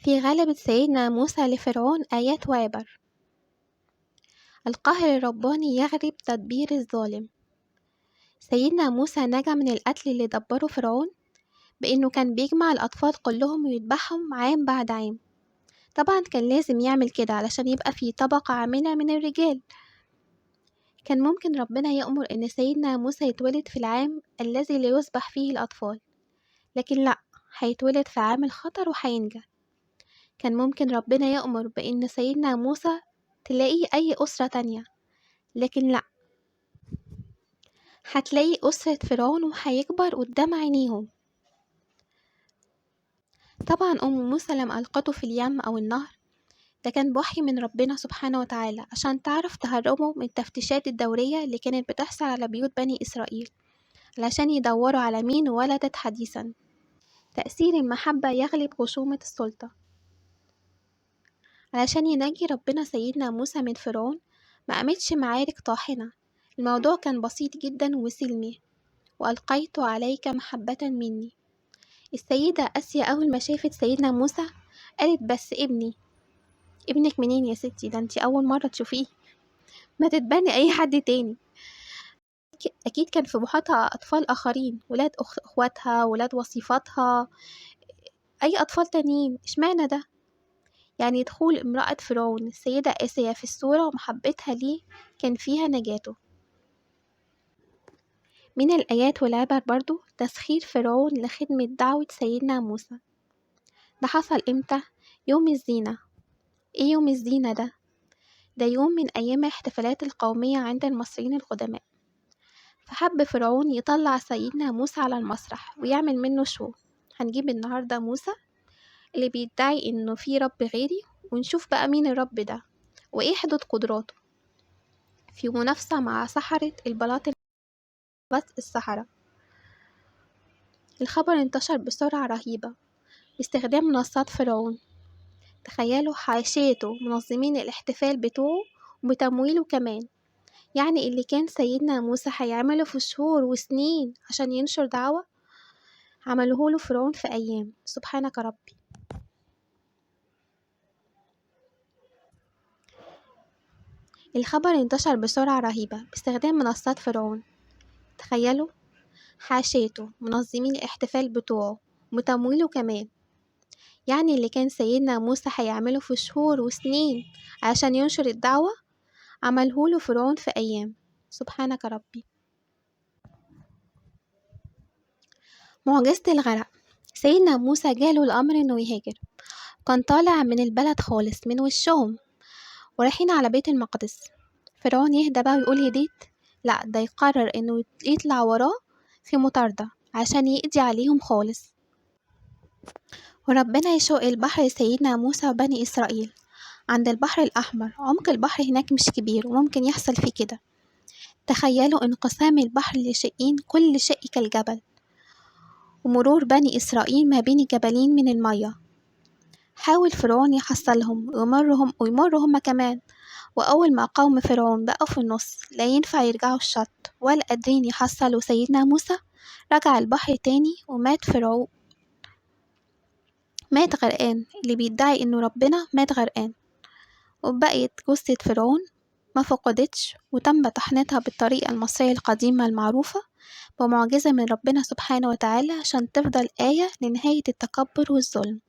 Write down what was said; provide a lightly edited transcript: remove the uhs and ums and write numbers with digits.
في غلبة سيدنا موسى لفرعون آيات وعبر. القهر الرباني يغلب تدبير الظالم. سيدنا موسى نجا من القتل اللي دبره فرعون بإنه كان بيجمع الأطفال كلهم ويذبحهم عام بعد عام. طبعا كان لازم يعمل كده علشان يبقى في طبقة عاملة من الرجال. كان ممكن ربنا يأمر إن سيدنا موسى يتولد في العام الذي لا يذبح فيه الأطفال، لكن لأ، هيتولد في عام الخطر وهينجح. كان ممكن ربنا يأمر بإن سيدنا موسى تلاقيه أي أسرة تانية، لكن لأ، هتلاقي أسرة فرعون وهيكبر قدام عينيهم. طبعا أم موسى لما ألقته في اليم أو النهر ده كان بوحي من ربنا سبحانه وتعالى عشان تعرف تهربه من التفتيشات الدورية اللي كانت بتحصل على بيوت بني إسرائيل علشان يدوروا على مين ولدت حديثا. تأثير المحبة يغلب خشونة السلطة. علشان ينجي ربنا سيدنا موسى من فرعون ما قامتش معارك طاحنة، الموضوع كان بسيط جدا وسلمي. وألقيت عليك محبة مني. السيدة آسيا أول ما شافت سيدنا موسى قالت بس ابنك منين يا ستي؟ ده انتي أول مرة تشوفيه، ما تتبني أي حد تاني. أكيد كان في محيطها أطفال آخرين، ولاد أخواتها، ولاد وصيفاتها، أي أطفال تانيين. اشمعنى ده؟ يعني دخول امرأة فرعون السيدة آسيا في الصورة ومحبتها ليه كان فيها نجاته. من الآيات والعبر برضو تسخير فرعون لخدمة دعوة سيدنا موسى. ده حصل إمتى؟ يوم الزينة. إيه يوم الزينة ده؟ ده يوم من أيام الاحتفالات القومية عند المصريين القدماء. فحب فرعون يطلع سيدنا موسى على المسرح ويعمل منه شو. هنجيب النهاردة موسى اللي بيدعي إنه في رب غيري، ونشوف بقى مين الرب ده وإيه حدود قدراته، في منافسة مع سحرة البلاط بس السحرة. الخبر انتشر بسرعة رهيبة باستخدام منصات فرعون. تخيلوا حاشيته منظمين الاحتفال بتوعه وبتمويله كمان. يعني اللي كان سيدنا موسى هيعمله في شهور وسنين عشان ينشر دعوة عملوه فرعون في أيام. سبحانك ربي. الخبر انتشر بسرعة رهيبة باستخدام منصات فرعون. تخيلوا حاشيته منظمين الاحتفال بتوعه وتمويله كمان. يعني اللي كان سيدنا موسى هيعمله في شهور وسنين عشان ينشر الدعوة عملهوله فرعون في أيام. سبحانك ربي. معجزة الغرق. سيدنا موسى جاله الأمر إنه يهاجر، كان طالع من البلد خالص من وشهم ورايحين على بيت المقدس. فرعون يهدى بقى ويقول هديت؟ لا، ده يقرر إنه يطلع وراه في مطاردة عشان يقضي عليهم خالص. وربنا يشق البحر لسيدنا موسى وبني إسرائيل عند البحر الأحمر. عمق البحر هناك مش كبير وممكن يحصل فيه كده. تخيلوا انقسام البحر لشقين، كل شق كالجبل، ومرور بني إسرائيل ما بين جبلين من المية. حاول فرعون يحصلهم ويمروا هما كمان، وأول ما قوم فرعون بقوا في النص لا ينفع يرجعوا الشط ولا قادرين يحصلوا سيدنا موسى، رجع البحر تاني ومات فرعون. مات غرقان، اللي بيدعي إنه ربنا مات غرقان. وبقيت جثة فرعون ما فقدتش، وتم طحنتها بالطريقة المصرية القديمة المعروفة بمعجزة من ربنا سبحانه وتعالى عشان تفضل آية لنهاية التكبر والظلم.